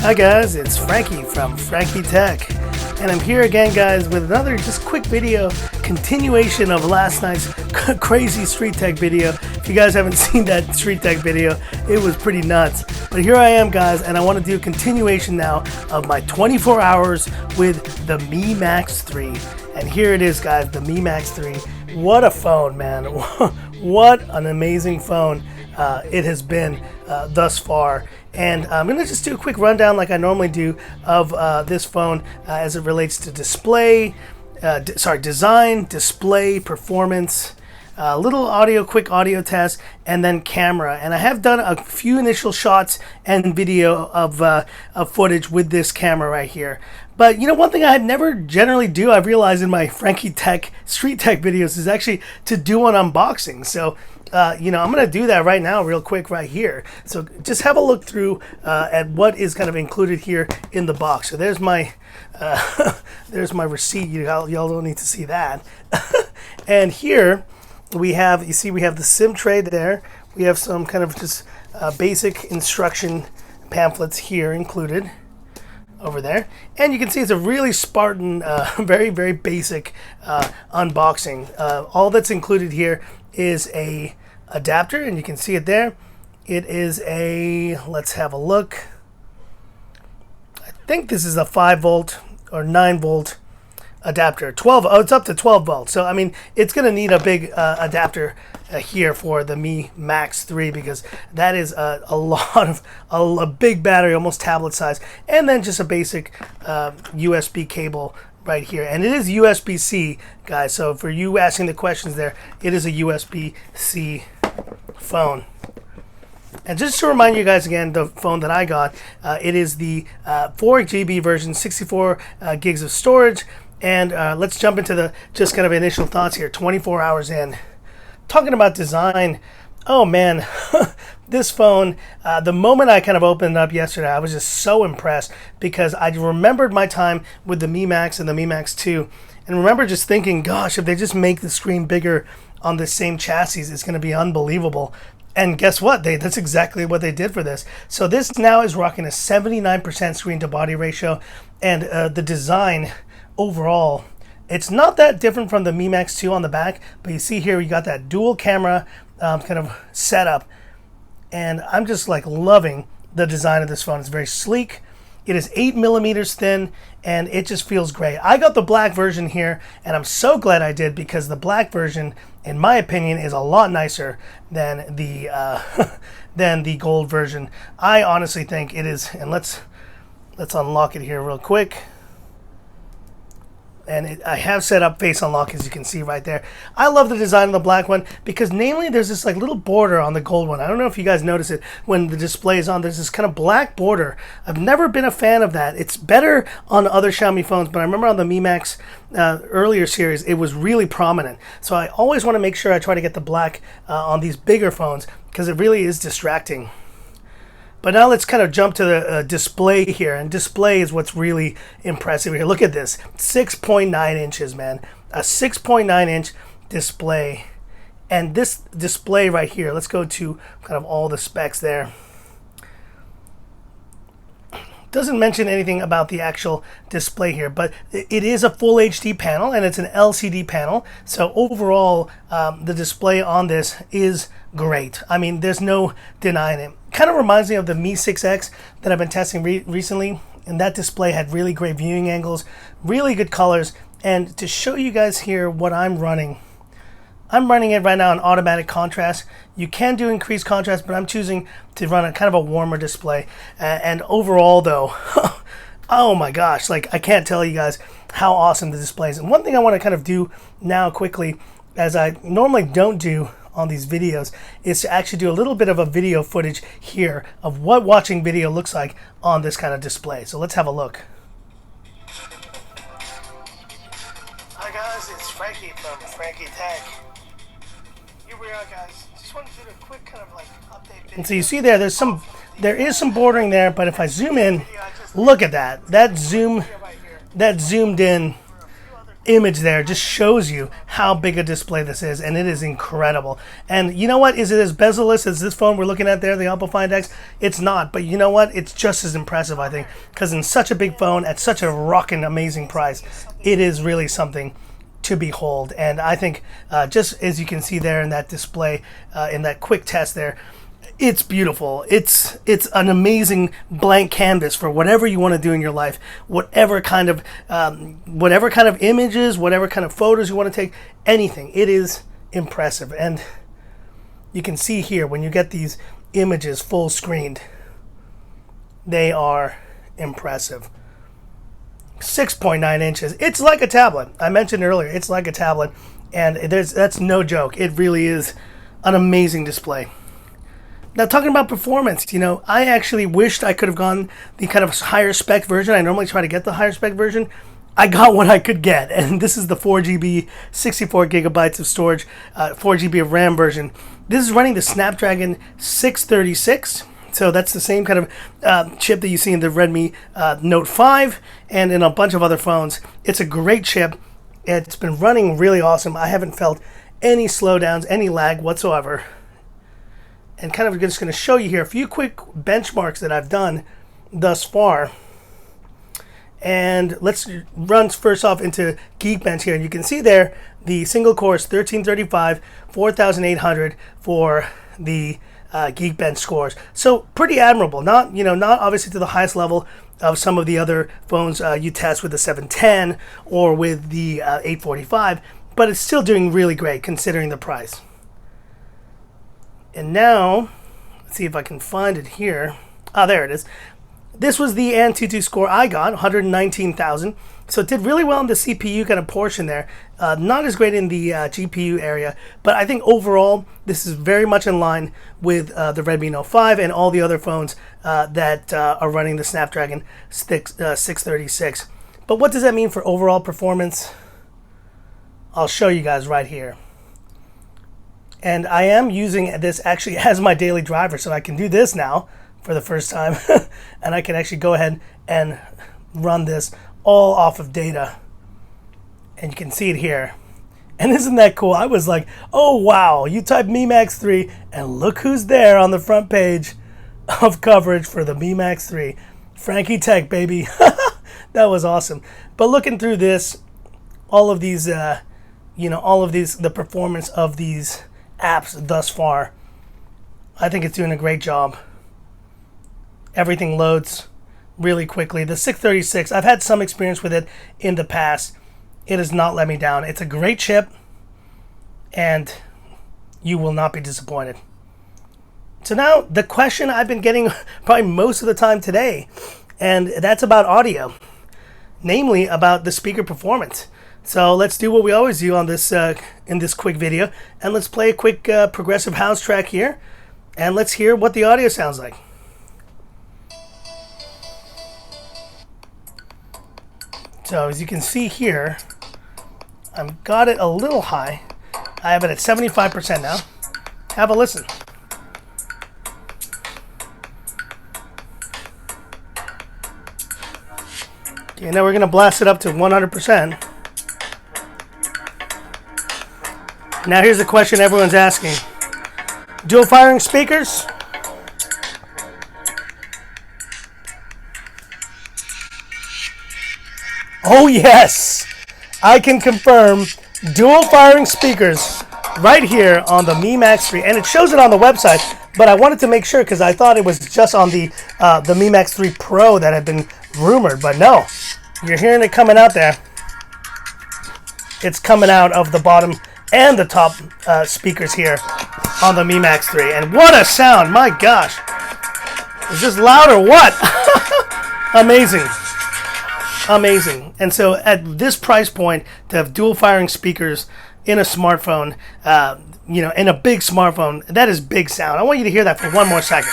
Hi guys, it's Frankie from Frankie Tech, and I'm here again guys with another just quick video, continuation of last night's crazy street tech video. If you guys haven't seen that street tech video, it was pretty nuts. But here I am guys, and I want to do a continuation now of my 24 hours with the Mi Max 3. And here it is guys, the Mi Max 3. What a phone, man. What an amazing phone it has been thus far. And I'm going to just do a quick rundown like I normally do of this phone as it relates to display, design, display, performance, quick audio test, and then camera. And I have done a few initial shots and video of footage with this camera right here. But you know, one thing I never generally do, I've realized in my Frankie Tech street tech videos, is actually to do an unboxing. So you know, I'm going to do that right now real quick right here. So just have a look through at what is kind of included here in the box. So there's my there's my receipt. Y'all don't need to see that. And here we have, you see we have the SIM tray there. We have some kind of just basic instruction pamphlets here included over there, and you can see it's a really Spartan, very basic unboxing. All that's included here is a adapter, and you can see it there. It is a, let's have a look. I think this is a 5 volt or 9 volt adapter. 12, oh, it's up to 12 volts. So I mean, it's going to need a big adapter here for the Mi Max 3, because that is a lot of a big battery, almost tablet size, and then just a basic USB cable right here. And it is USB-C, guys. So for you asking the questions there, it is a USB-C phone. And just to remind you guys again, the phone that I got, it is the 4 GB version, 64 gigs of storage. And let's jump into the just kind of initial thoughts here. 24 hours in, talking about design. Oh man, this phone, the moment I kind of opened it up yesterday, I was just so impressed, because I remembered my time with the Mi Max and the Mi Max 2, and remember just thinking, gosh, if they just make the screen bigger on the same chassis, it's going to be unbelievable. And guess what? That's exactly what they did for this. So this now is rocking a 79% screen to body ratio, and the design overall, it's not that different from the Mi Max 2 on the back, but you see here we got that dual camera kind of setup, and I'm just like loving the design of this phone. It's very sleek. It is 8 millimeters thin, and it just feels great. I got the black version here, and I'm so glad I did, because the black version, in my opinion, is a lot nicer than the than the gold version. I honestly think it is. And let's unlock it here real quick. And I have set up face unlock, as you can see right there. I love the design of the black one, because namely there's this like little border on the gold one. I don't know if you guys notice it when the display is on. There's this kind of black border. I've never been a fan of that. It's better on other Xiaomi phones, but I remember on the Mi Max earlier series, it was really prominent. So I always want to make sure I try to get the black on these bigger phones, because it really is distracting. But now let's kind of jump to the display here, and display is what's really impressive here. Look at this, 6.9 inches, man. A 6.9 inch display. And this display right here, let's go to kind of all the specs there. Doesn't mention anything about the actual display here, but it is a full HD panel, and it's an LCD panel. So overall, the display on this is great. I mean, there's no denying it. Kind of reminds me of the Mi 6X that I've been testing recently, and that display had really great viewing angles, really good colors. And to show you guys here what I'm running it right now in automatic contrast. You can do increased contrast, but I'm choosing to run a kind of a warmer display. And overall though, oh my gosh, like I can't tell you guys how awesome the display is. And one thing I want to kind of do now quickly, as I normally don't do on these videos, is to actually do a little bit of a video footage here of what watching video looks like on this kind of display. So let's have a look. Hi guys, it's Frankie from Frankie Tech. Here we are guys. Just wanted to do a quick kind of like update video. And so you see there is some bordering there, but if I zoom in, look at that. That zoomed in image there just shows you how big a display this is, and it is incredible. And you know what? Is it as bezel-less as this phone we're looking at there, the Oppo Find X? It's not, but you know what? It's just as impressive, I think, because in such a big phone at such a rockin' amazing price, it is really something to behold. And I think just as you can see there in that display, in that quick test there, it's beautiful. It's an amazing blank canvas for whatever you want to do in your life, whatever kind of images, whatever kind of photos you want to take, anything. It is impressive. And you can see here when you get these images full screened, they are impressive. 6.9 inches. It's like a tablet. I mentioned earlier, it's like a tablet, and that's no joke. It really is an amazing display. Now, talking about performance, you know, I actually wished I could have gone the kind of higher spec version. I normally try to get the higher spec version. I got what I could get, and this is the 4GB, 64 gigabytes of storage, 4GB of RAM version. This is running the Snapdragon 636. So that's the same kind of chip that you see in the Redmi Note 5 and in a bunch of other phones. It's a great chip. It's been running really awesome. I haven't felt any slowdowns, any lag whatsoever. And kind of just going to show you here a few quick benchmarks that I've done thus far. And let's run first off into Geekbench here. And you can see there the single core is 1335, 4800 for the Geekbench scores. So pretty admirable. Not obviously to the highest level of some of the other phones you test with the 710 or with the 845, but it's still doing really great considering the price. And now, let's see if I can find it here. There it is. This was the Antutu score I got, 119,000. So it did really well in the CPU kind of portion there. Not as great in the GPU area, but I think overall this is very much in line with the Redmi Note 5 and all the other phones that are running the Snapdragon 636. But what does that mean for overall performance? I'll show you guys right here. And I am using this actually as my daily driver, so I can do this now for the first time. And I can actually go ahead and run this all off of data. And you can see it here. And isn't that cool? I was like, oh wow, you type Mi Max 3 and look who's there on the front page of coverage for the Mi Max 3. Frankie Tech, baby. That was awesome. But looking through this, all of these, the performance of these apps thus far, I think it's doing a great job. Everything loads really quickly. The 636, I've had some experience with it in the past. It has not let me down. It's a great chip, and you will not be disappointed. So now the question I've been getting probably most of the time today, and that's about audio, namely about the speaker performance. So let's do what we always do on this in this quick video, and let's play a quick progressive house track here, and let's hear what the audio sounds like. So as you can see here, I've got it a little high. I have it at 75% now. Have a listen. Okay, now we're going to blast it up to 100%. Now here's the question everyone's asking. Dual firing speakers? Oh yes! I can confirm dual firing speakers right here on the Mi Max 3. And it shows it on the website, but I wanted to make sure because I thought it was just on the Mi Max 3 Pro that had been rumored. But no, you're hearing it coming out there. It's coming out of the bottom and the top speakers here on the Mi Max 3. And what a sound! My gosh! Is this loud or what? Amazing. Amazing. And so at this price point, to have dual firing speakers in a smartphone, in a big smartphone, that is big sound. I want you to hear that for one more second.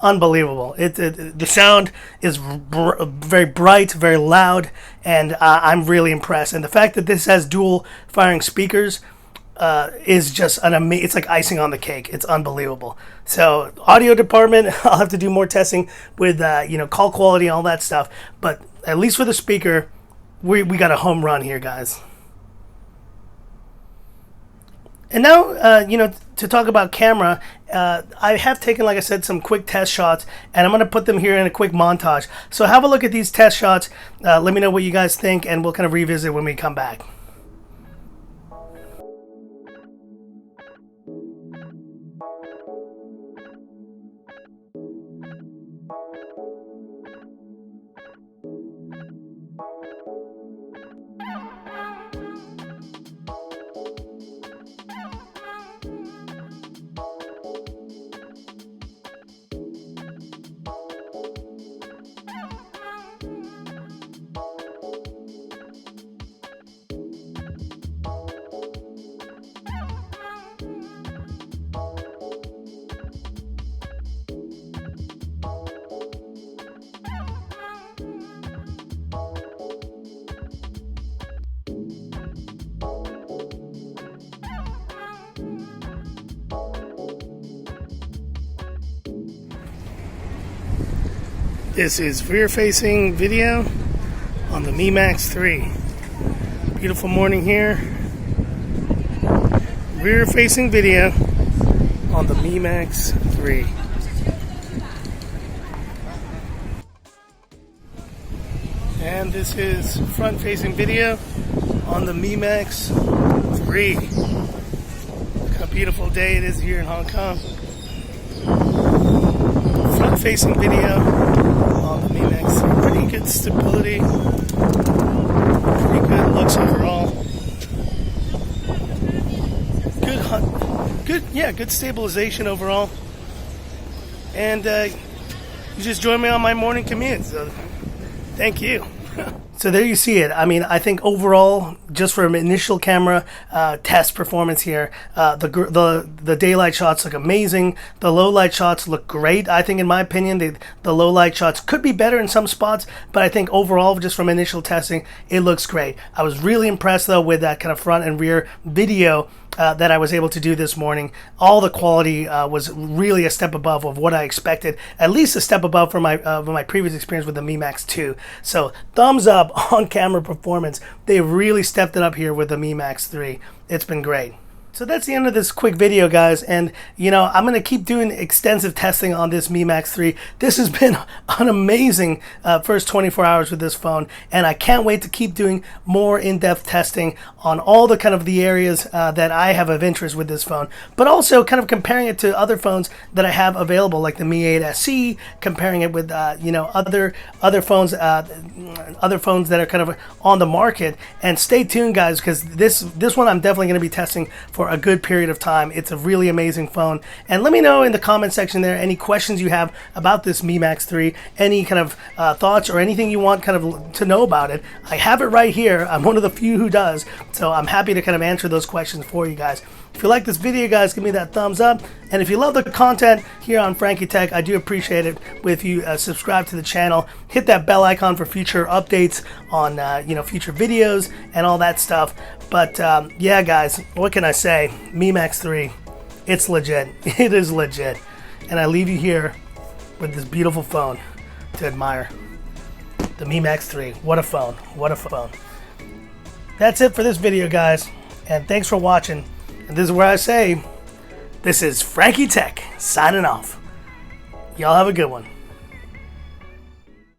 Unbelievable. The sound is very bright, very loud, and I'm really impressed. And the fact that this has dual firing speakers, is just it's like icing on the cake. It's unbelievable. So audio department, I'll have to do more testing with call quality and all that stuff. But at least for the speaker, we got a home run here, guys. And now, to talk about camera, I have taken, like I said, some quick test shots, and I'm going to put them here in a quick montage. So have a look at these test shots. Let me know what you guys think, and we'll kind of revisit when we come back. This is rear-facing video on the Mi Max 3. Beautiful morning here. Rear-facing video on the Mi Max 3. And this is front-facing video on the Mi Max 3. Look how beautiful day it is here in Hong Kong. Front-facing video on the Mi Max 3. Pretty good stability. Pretty good looks overall. Good stabilization overall. And you just joined me on my morning commute, so thank you. So there you see it. I mean, I think overall, just from initial camera test performance here, the daylight shots look amazing. The low light shots look great. I think, in my opinion, the low light shots could be better in some spots, but I think overall, just from initial testing, it looks great. I was really impressed though with that kind of front and rear video that I was able to do this morning. All the quality was really a step above of what I expected, at least a step above from my previous experience with the Mi Max 2. So thumbs up on camera performance. They really stepped it up here with the Mi Max 3. It's been great. So that's the end of this quick video, guys, and I'm going to keep doing extensive testing on this Mi Max 3. This has been an amazing first 24 hours with this phone, and I can't wait to keep doing more in-depth testing on all the kind of the areas that I have of interest with this phone, but also kind of comparing it to other phones that I have available, like the Mi 8 SE, comparing it with other phones that are kind of on the market. And stay tuned, guys, because this one I'm definitely going to be testing for a good period of time. It's a really amazing phone. And let me know in the comment section there any questions you have about this Mi Max 3, any kind of thoughts or anything you want kind of to know about it. I have it right here. I'm one of the few who does, so I'm happy to kind of answer those questions for you guys. If you like this video, guys, give me that thumbs up. And if you love the content here on Frankie Tech, I do appreciate it if you subscribe to the channel, hit that bell icon for future updates on future videos and all that stuff. But yeah, guys, what can I say? Mi Max 3, it's legit. It is legit. And I leave you here with this beautiful phone to admire. The Mi Max 3. What a phone. What a phone. That's it for this video, guys. And thanks for watching. And this is where I say, this is Frankie Tech signing off. Y'all have a good one.